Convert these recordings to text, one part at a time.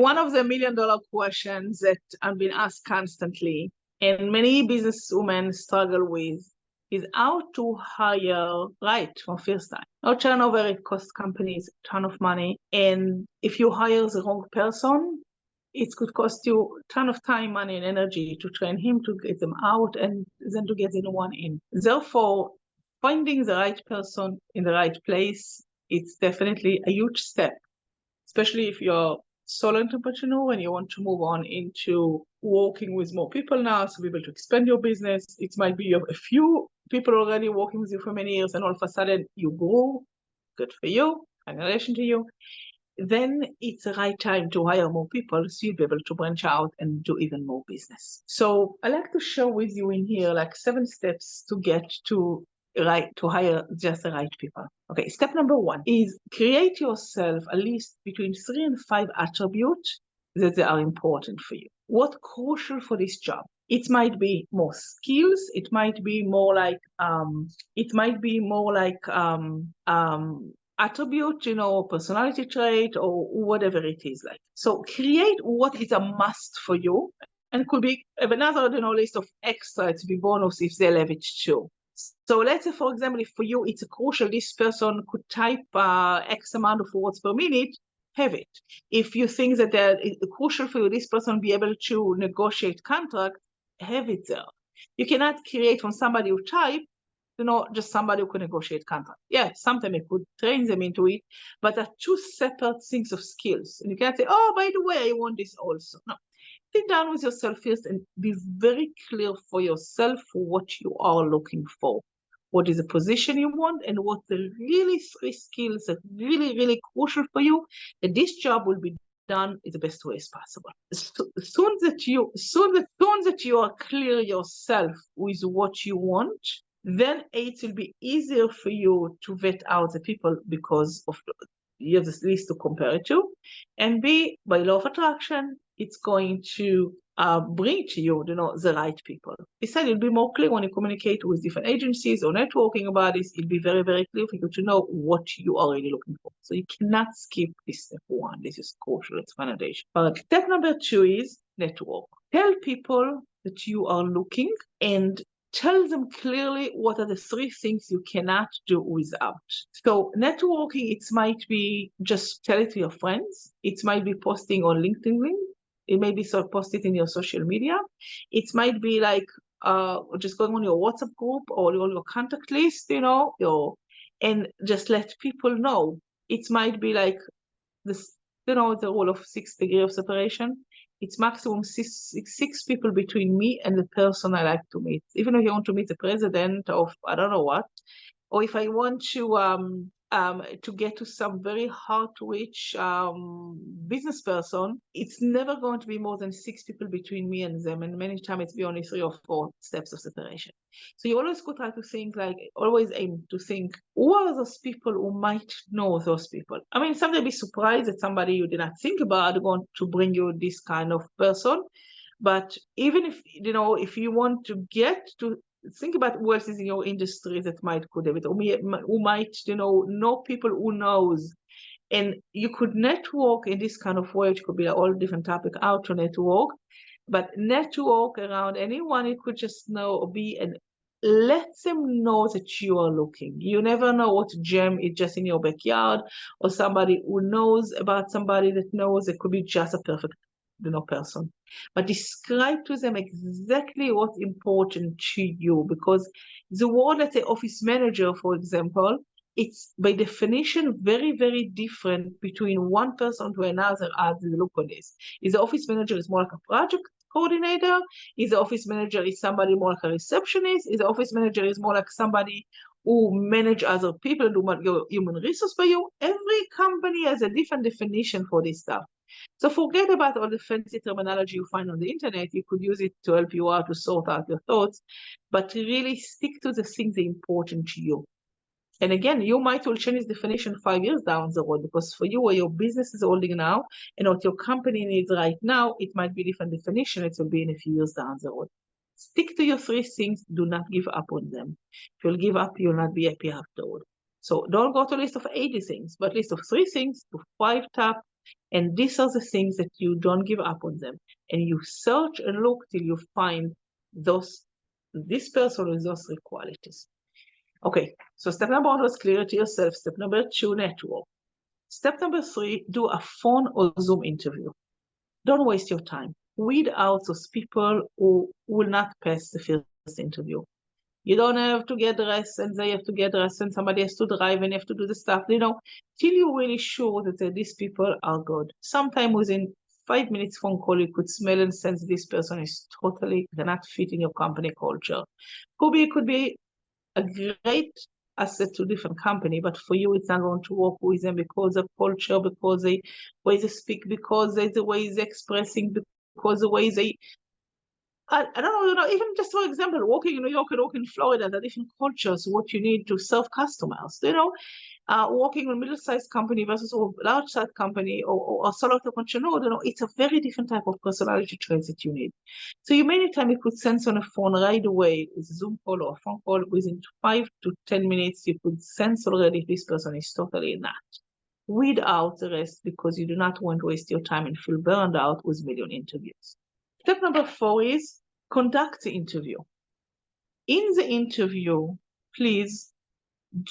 One of the million-dollar questions that I've been asked constantly, and many businesswomen struggle with, is how to hire right from first time. No turnover, it costs companies a ton of money. And if you hire the wrong person, it could cost you a ton of time, money, and energy to train him, to get them out, and then to get the new one in. Therefore, finding the right person in the right place, it's definitely a huge step, especially if you're solo entrepreneur and you want to move on into working with more people now, so be able to expand your business. It might be you have a few people already working with you for many years, and all of a sudden you grow. Good for you, congratulations to you. Then it's the right time to hire more people, so you'll be able to branch out and do even more business. So I like to share with you in here like 7 steps to get to hire just the right people. Okay, step number 1 is create yourself at least between 3 and 5 attributes that they are important for you. What's crucial for this job? It might be more skills. It might be more like attribute, personality trait, or whatever it is like. So create what is a must for you, and could be another, list of extra to be bonus if they have it too. So let's say, for example, if for you it's crucial this person could type X amount of words per minute, have it. If you think that it's crucial for you this person be able to negotiate contract, have it there. You cannot create from somebody who type, just somebody who can negotiate contract. Yeah, sometimes you could train them into it, but are 2 separate things of skills. And you can't say, oh, by the way, I want this also. No. Sit down with yourself first and be very clear for yourself for what you are looking for. What is the position you want, and what the really 3 skills that really, really crucial for you, that this job will be done in the best way as possible. Soon that you are clear yourself with what you want, then it will be easier for you to vet out the people because of you have this list to compare it to. And B, by law of attraction, it's going to bring to you, the right people. Besides, it'll be more clear when you communicate with different agencies or networking about this. It'll be very, very clear for you to know what you are really looking for. So you cannot skip this step 1. This is crucial. It's foundation. But step number 2 is network. Tell people that you are looking, and tell them clearly what are the 3 things you cannot do without. So networking, it might be just tell it to your friends. It might be posting on LinkedIn. It may be post it in your social media. It might be like just going on your WhatsApp group or your contact list, and just let people know. It might be like this, the rule of 6 degrees of separation. It's maximum six people between me and the person I like to meet. Even if you want to meet the president of I don't know what, or if I want to get to some very hard to reach business person, it's never going to be more than 6 people between me and them, and many times it's be only 3 or 4 steps of separation. So you always could try to think, always aim to think, who are those people who might know those people? I mean, sometimes be surprised that somebody you did not think about going to bring you this kind of person. But even if you want to get to think about who else is in your industry that could have it, or who might, know people who knows. And you could network in this kind of way. It could be all different topic, how to network, but network around anyone you could just know or be, and let them know that you are looking. You never know what gem is just in your backyard, or somebody who knows about somebody that knows. It could be just a perfect person. But describe to them exactly what's important to you, because the word, let's say office manager, for example, it's by definition very, very different between one person to another as you look at this. Is the office manager is more like a project coordinator? Is the office manager is somebody more like a receptionist? Is the office manager is more like somebody who manage other people, do your human resource for you? Every company has a different definition for this stuff. So forget about all the fancy terminology you find on the internet. You could use it to help you out to sort out your thoughts, but really stick to the things that are important to you. And again, you might will change this definition 5 years down the road, because for you, where your business is holding now and what your company needs right now, it might be different definition. It will be in a few years down the road. Stick to your 3 things. Do not give up on them. If you'll give up, you'll not be happy afterward. So don't go to a list of 80 things, but list of 3 things to 5 top And these are the things that you don't give up on them. And you search and look till you find this person with those three qualities. Okay, so step number 1 was clear to yourself. Step number 2, network. Step number 3, do a phone or Zoom interview. Don't waste your time. Weed out those people who will not pass the first interview. You don't have to get dressed and they have to get dressed and somebody has to drive and you have to do the stuff, till you're really sure that these people are good. Sometime within 5 minutes phone call, you could smell and sense this person is totally not fit in your company culture. Could be a great asset to different company, but for you, it's not going to work with them because of culture, because the way they speak, because the way they're expressing, because the way they I don't know, even just for example, working in New York and working in Florida, the different cultures, what you need to serve customers, working in a middle-sized company versus a large-sized company or a solo entrepreneur, it's a very different type of personality traits that you need. So many times you could sense on a phone right away with a Zoom call or a phone call within 5 to 10 minutes, you could sense already if this person is totally not. Weed out the rest because you do not want to waste your time and feel burned out with million interviews. Step number 4 is conduct the interview. In the interview, please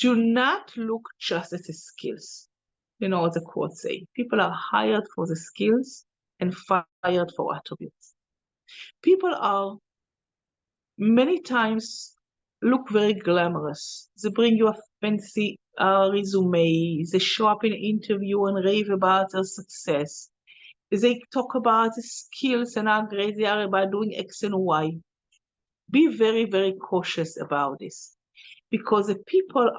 do not look just at the skills. What the quote say. People are hired for the skills and fired for attributes. People are many times look very glamorous. They bring you a fancy resume. They show up in an interview and rave about their success. They talk about the skills and how great they are about doing X and Y. Be very, very cautious about this because the people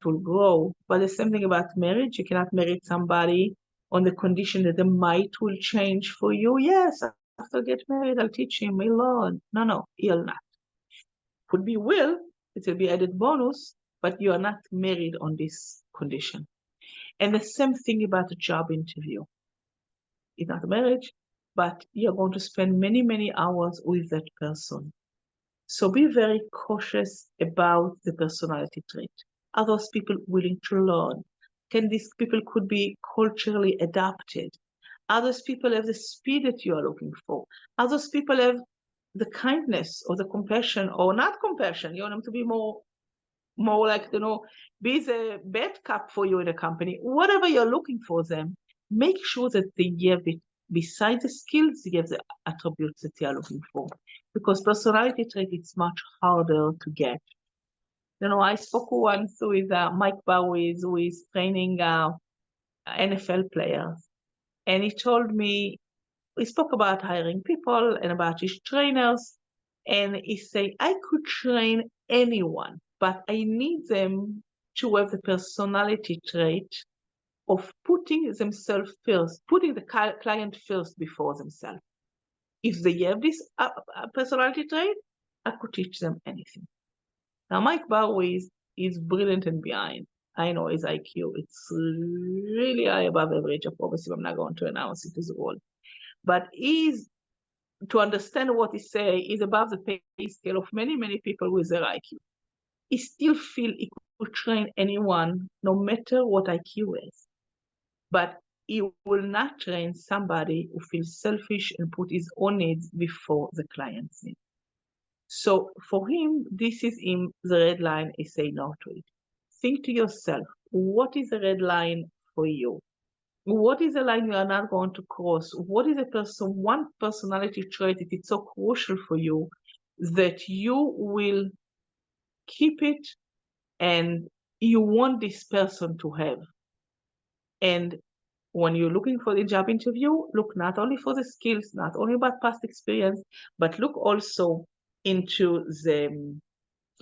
will grow. But the same thing about marriage. You cannot marry somebody on the condition that the might will change for you. Yes, after I get married, I'll teach him, he'll learn. No, he'll not. Could be will, it will be added bonus, but you are not married on this condition. And the same thing about a job interview. It's not a marriage, but you're going to spend many, many hours with that person. So be very cautious about the personality trait. Are those people willing to learn? These people could be culturally adapted? Are those people have the speed that you are looking for? Are those people have the kindness or the compassion or not compassion? You want them to be more like, be the bad cop for you in a company. Whatever you're looking for them, make sure that they have it. Besides the skills, they have the attributes that you are looking for. Because personality trait is much harder to get. I spoke once with Mike Bowies, who is training NFL players. And he told me, we spoke about hiring people and about his trainers. And he said, I could train anyone, but I need them to have the personality trait of putting themselves first, putting the client first before themselves. If they have this personality trait, I could teach them anything. Now, Mike Bowies is brilliant and behind. I know his IQ. It's really high above average. Obviously, I'm not going to announce it to the world. But to understand what he say, is above the pay scale of many, many people with their IQ. He still feel he could train anyone, no matter what IQ is. But he will not train somebody who feels selfish and put his own needs before the client's needs. So for him, this is the red line. He say no to it. Think to yourself, what is the red line for you? What is the line you are not going to cross? What is one personality trait that it's so crucial for you that you will keep it and you want this person to have? And when you're looking for the job interview, look not only for the skills, not only about past experience, but look also into the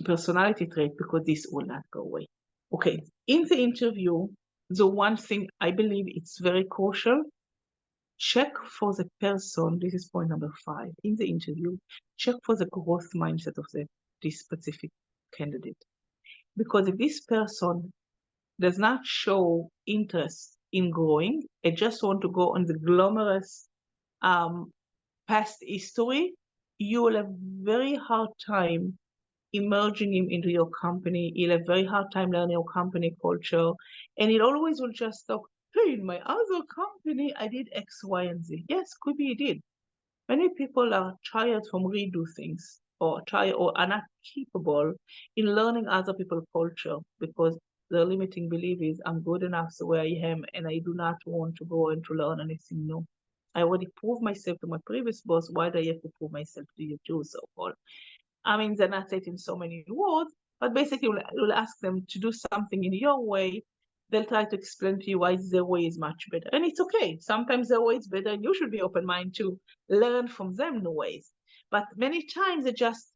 personality trait because this will not go away. Okay, in the interview, the one thing I believe it's very crucial, check for the person, this is point number 5, in the interview, check for the growth mindset of this specific candidate. Because if this person does not show interest in growing, and just want to go on the glamorous past history, you will have very hard time emerging him into your company. He'll have very hard time learning your company culture, and it always will just talk hey, in my other company, I did X, Y, and Z. Yes, could be you did. Many people are tired from redo things or try or are not capable in learning other people's culture because the limiting belief is I'm good enough the way I am and I do not want to go and to learn anything new. I already proved myself to my previous boss. Why do I have to prove myself to you too? So forth. I mean, they're not said in so many words, but basically you'll ask them to do something in your way. They'll try to explain to you why their way is much better. And it's okay. Sometimes their way is better, and you should be open-minded to learn from them new ways. But many times they just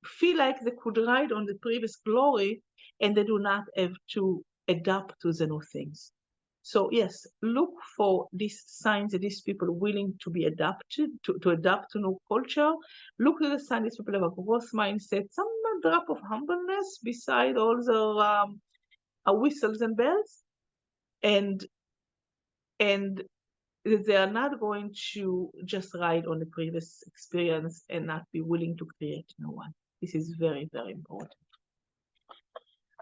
feel like they could ride on the previous glory and they do not have to adapt to the new things. So yes, look for these signs that these people are willing to be adapted to adapt to new culture. Look at the signs these people have a growth mindset, some drop of humbleness beside all the whistles and bells, and and they are not going to just ride on the previous experience and not be willing to create new one. This is very, very important.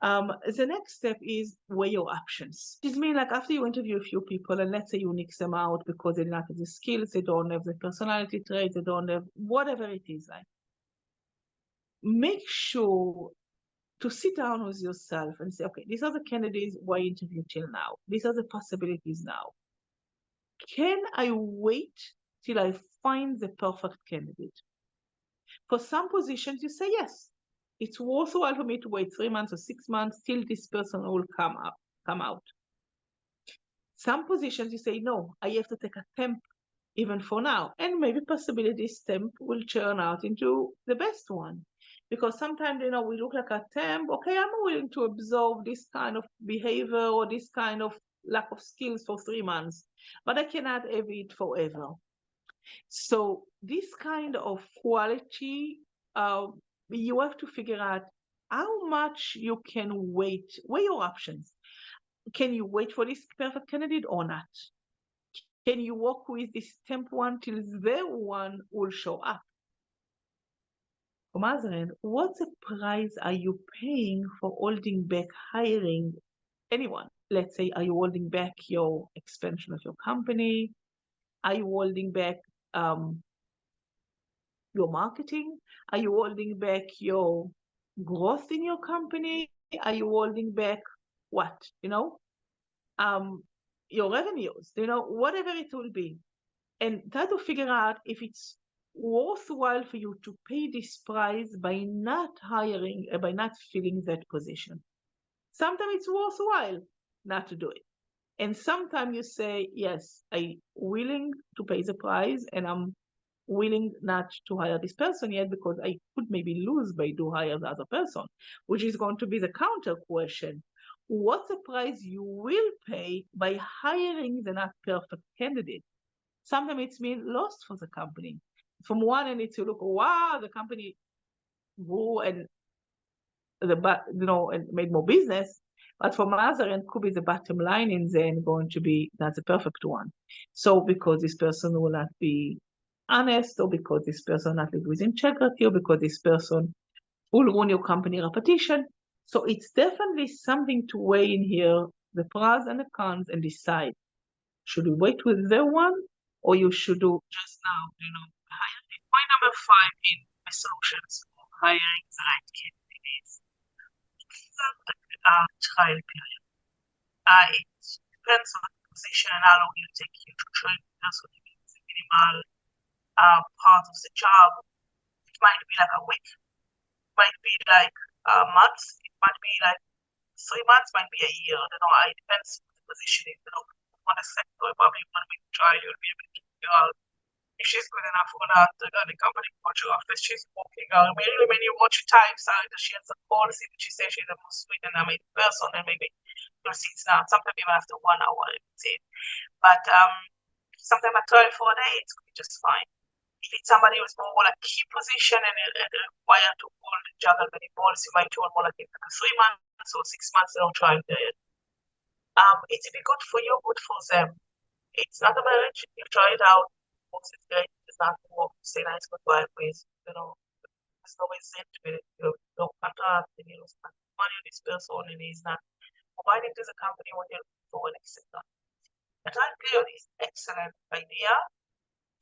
The next step is weigh your options. It means like after you interview a few people and let's say you nix them out because they don't have the skills, they don't have the personality traits, they don't have whatever it is like. Make sure to sit down with yourself and say, okay, these are the candidates who I interviewed till now. These are the possibilities now. Can I wait till I find the perfect candidate? For some positions, you say yes. It's worthwhile for me to wait 3 months or 6 months till this person will come out. Some positions you say, no, I have to take a temp even for now. And maybe possibly this temp will turn out into the best one. Because sometimes, we look like a temp, okay, I'm willing to absorb this kind of behavior or this kind of lack of skills for 3 months, but I cannot have it forever. So this kind of quality, uh, you have to figure out how much you can wait. Weigh your options. Can you wait for this perfect candidate or not? Can you work with this temp one till the one will show up? From other end, what price are you paying for holding back hiring anyone? Let's say, are you holding back your expansion of your company? Are you holding back your marketing? Are you holding back your growth in your company? Are you holding back what? Um, your revenues, whatever it will be. And try to figure out if it's worthwhile for you to pay this price by not hiring, by not filling that position. Sometimes it's worthwhile not to do it. And sometimes you say, yes, I'm willing to pay the price and I'm willing not to hire this person yet because I could maybe lose by do hire the other person, which is going to be the counter question. What's the price you will pay by hiring the not perfect candidate? Sometimes it's mean lost for the company. From one end, it's you look, wow, the company grew and and made more business. But from other end, could be the bottom line in there and going to be not the perfect one. So because this person will not be honest, or because this person not live with integrity, or because this person will ruin your company reputation. So it's definitely something to weigh in here, the pros and the cons, and decide. Should we wait with the one, or you should do just now, hire? Point number 5 in my solutions for hiring the right candidates trial period. It depends on the position and how long you take you to train the person to do the minimal part of the job. It might be like a week, it might be like a month, it might be like 3 months, might be a year. It depends on the position. On a sector, probably 1 week trial, you'll be able to figure out if she's good enough or not, the company culture after she's working out. Really, when you watch types out, she has a policy which she says she's the most sweet and amazing person, and maybe you'll see it's not. Sometimes even after 1 hour, it's it. But sometimes a trial for a day, it's just fine. If it's somebody who's more like key position and required to hold juggle many balls, you might do more like 3 months or 6 months trial period. It's be good for you, good for them. It's not a marriage. You try it out. Once it's great, it's not work. Say nice goodbye with, there's no way to it. No contract, and spend money on this person, and he's not providing to the company what you're looking for, etc. A trial period is an excellent idea.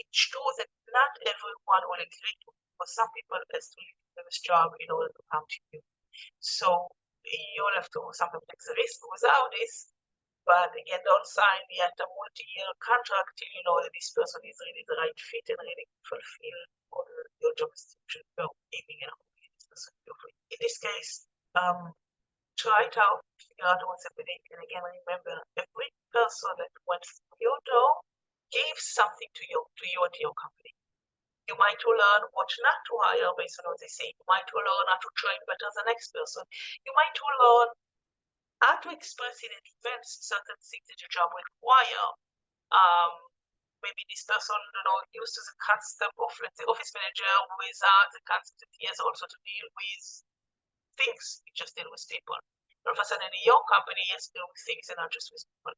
It shows that not everyone will agree to, for some people has to leave this job in order to come to you. So you'll have to sometimes take the risk without this. But again, don't sign yet a multi-year contract till you know that this person is really the right fit and really fulfill all your job description you're aiming at this person. In this case, try it out, figure out what's happening, and again, remember, every person that went through your door gave something to you and to your company. You might learn what not to hire based on what they say. You might learn how to train better the next person. You might learn how to express in advance certain things that your job will require. Maybe this person, used to the concept of, let's say, office manager without the concept that he has also to deal with things. You just deal with people. All of a sudden, in your company, you have to deal with things and not just with people.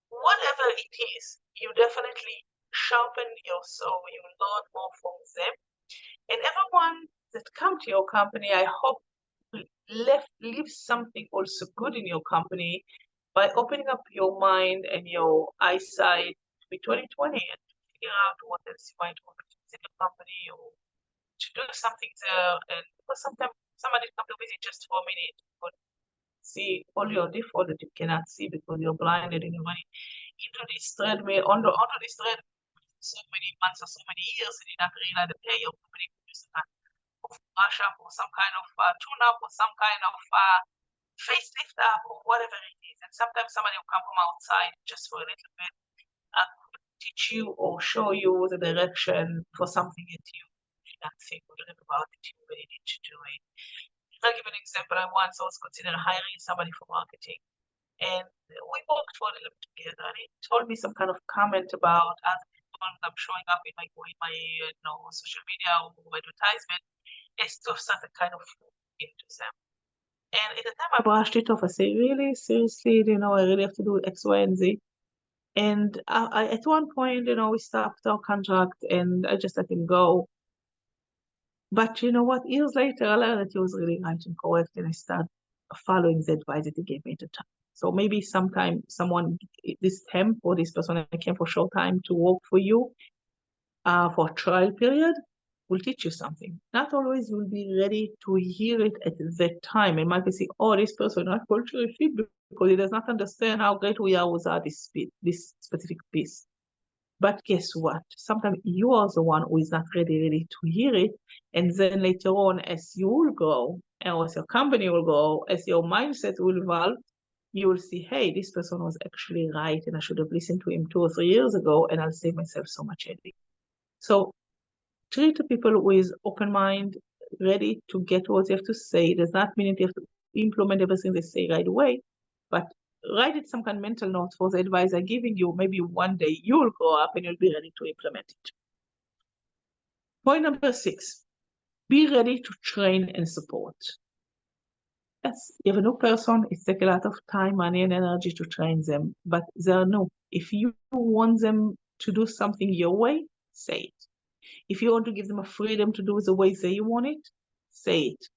Whatever it is, you definitely sharpen your soul. You learn more from them. And everyone that come to your company, I hope, leave something also good in your company by opening up your mind and your eyesight to be 2020 and figure out what else you might want to do in your company or to do something there. And because sometimes somebody come to visit just for a minute, but see all your default that you cannot see because you're blinded and you're running into this treadmill, onto this treadmill so many months or so many years, and you not realize that hey, your company produces a kind of brush up or some kind of tune up or some kind of facelift up or whatever it is. And sometimes somebody will come from outside just for a little bit and teach you or show you the direction for something that you did not think or dream about that you really need to do it. I'll give an example. I once was considering hiring somebody for marketing, and we worked for a little bit together, and he told me some kind of comment about as I'm showing up in my social media or advertisement, is to have certain kind of into them. And at the time I brushed it off. I say, really, seriously, I really have to do X, Y, and Z. And I at one point, we stopped our contract and I just let him go. But you know what? Years later, I learned that he was really right and correct, and I started following the advice that he gave me at the time. So maybe sometime this temp or this person that came for a short time to work for you for a trial period will teach you something. Not always you'll be ready to hear it at that time. It might be saying, oh, this person not culturally fit because he does not understand how great we are without this specific piece. But guess what? Sometimes you are the one who is not ready to hear it. And then later on, as you will grow, and as your company will grow, as your mindset will evolve, you will see, hey, this person was actually right, and I should have listened to him 2 or 3 years ago, and I'll save myself so much headache. So treat the people with open mind, ready to get what you have to say. It does not mean that you have to implement everything they say right away, but write it some kind of mental note for the advice I'm giving you. Maybe one day you'll grow up and you'll be ready to implement it. Point number 6, be ready to train and support. Yes, you have a new person, it takes a lot of time, money, and energy to train them, but they're new. If you want them to do something your way, say it. If you want to give them a freedom to do it the way they want it, say it.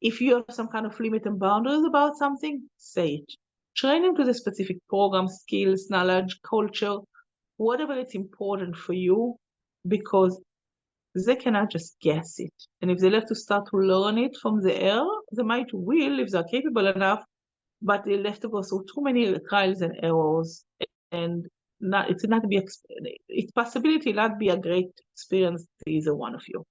If you have some kind of limit and boundaries about something, say it. Train them to the specific program, skills, knowledge, culture, whatever it's important for you, because they cannot just guess it. And if they have to start to learn it from the air, they might will if they're capable enough, but they'll have to go through too many trials and errors, and it's possibility not be a great experience to either one of you.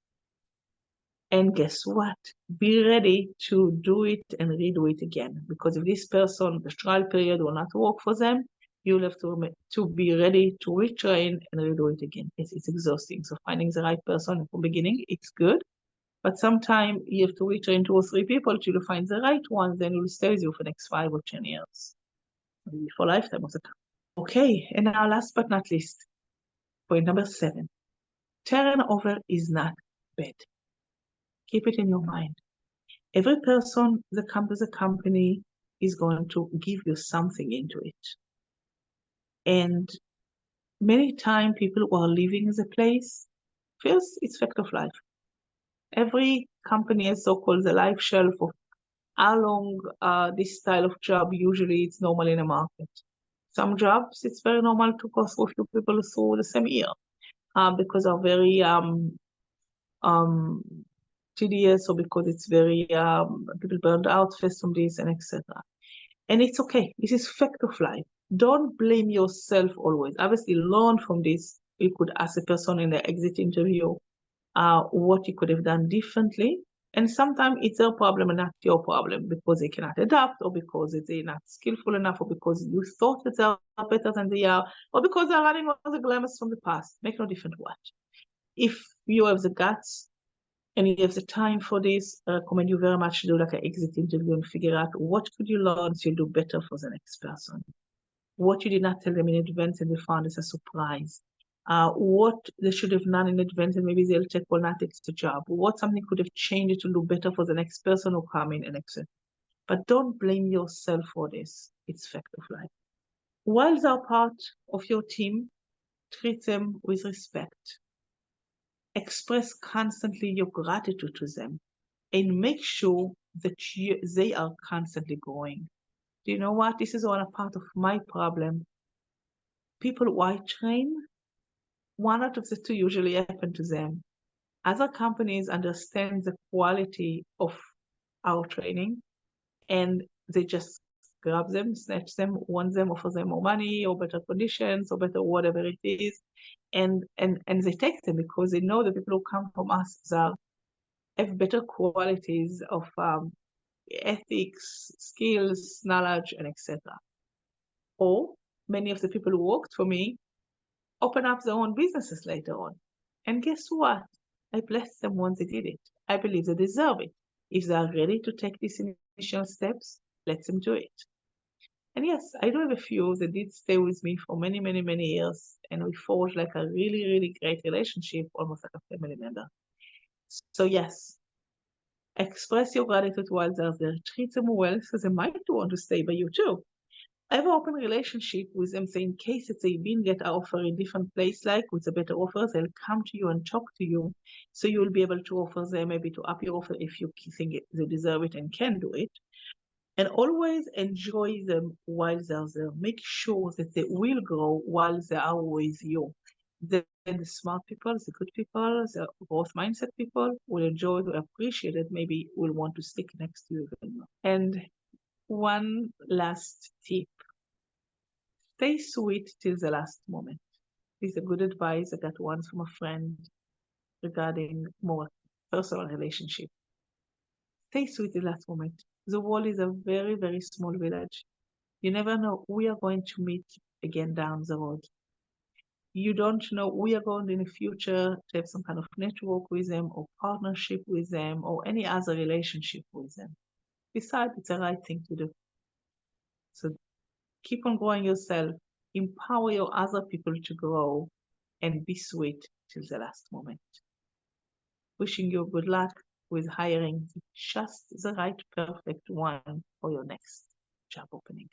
And guess what? Be ready to do it and redo it again. Because if this person, the trial period will not work for them, you'll have to be ready to retrain and redo it again. It's exhausting. So finding the right person from the beginning, it's good. But sometimes you have to retrain 2 or 3 people till you find the right one, then it will stay with you for the next 5 or 10 years. Maybe for a lifetime of the time. Okay, and now last but not least, point number 7. Turnover is not bad. Keep it in your mind. Every person that comes to the company is going to give you something into it. And many times people who are leaving the place, first, it's fact of life. Every company has so-called the life shelf of how long this style of job usually it's normal in the market. some jobs, it's very normal to go through a few people through the same year because of very um, tedious or because it's very people burned out first from this and etc. And it's okay. This is fact of life. Don't blame yourself always. Obviously, learn from this. You could ask a person in the exit interview what you could have done differently. And sometimes it's their problem and not your problem because they cannot adapt or because they're not skillful enough or because you thought that they are better than they are or because they're running on the glamours from the past. Make no difference what. If you have the guts and you have the time for this, I recommend you very much to do like an exit interview and figure out what could you learn so you'll do better for the next person. What you did not tell them in advance and they found as a surprise. What they should have done in advance and maybe they'll take or not take the job. What something could have changed to do better for the next person who come in and etc. But don't blame yourself for this. It's fact of life. While they're part of your team, treat them with respect. Express constantly your gratitude to them and make sure that they are constantly growing. Do you know what? This is one part of my problem. People who I train, one out of the two usually happen to them. Other companies understand the quality of our training and they just grab them, snatch them, want them, offer them more money or better conditions or better whatever it is. And they take them because they know the people who come from us have better qualities of ethics, skills, knowledge, and etc. Or many of the people who worked for me open up their own businesses later on. And guess what? I bless them once they did it. I believe they deserve it. If they are ready to take these initial steps, let them do it. And yes, I do have a few that did stay with me for many, many, many years. And we forged like a really, really great relationship, almost like a family member. So yes, express your gratitude while they're there. Treat them well so they might want to stay by you too. I have an open relationship with them, so in case that they didn't get an offer in different place, like with a better offer, they'll come to you and talk to you. So you'll be able to offer them maybe to up your offer if you think they deserve it and can do it. And always enjoy them while they're there. Make sure that they will grow while they are with you. The smart people, the good people, the growth mindset people will enjoy, will appreciate it, maybe will want to stick next to you even more. And one last tip. Stay sweet till the last moment. This is a good advice I got once from a friend regarding more personal relationship. Stay sweet till the last moment. The world is a very, very small village. You never know who you are going to meet again down the road. You don't know who you're going in the future to have some kind of network with them or partnership with them or any other relationship with them. Besides, it's the right thing to do. So keep on growing yourself, empower your other people to grow, and be sweet till the last moment. Wishing you good luck with hiring just the right perfect one for your next job opening.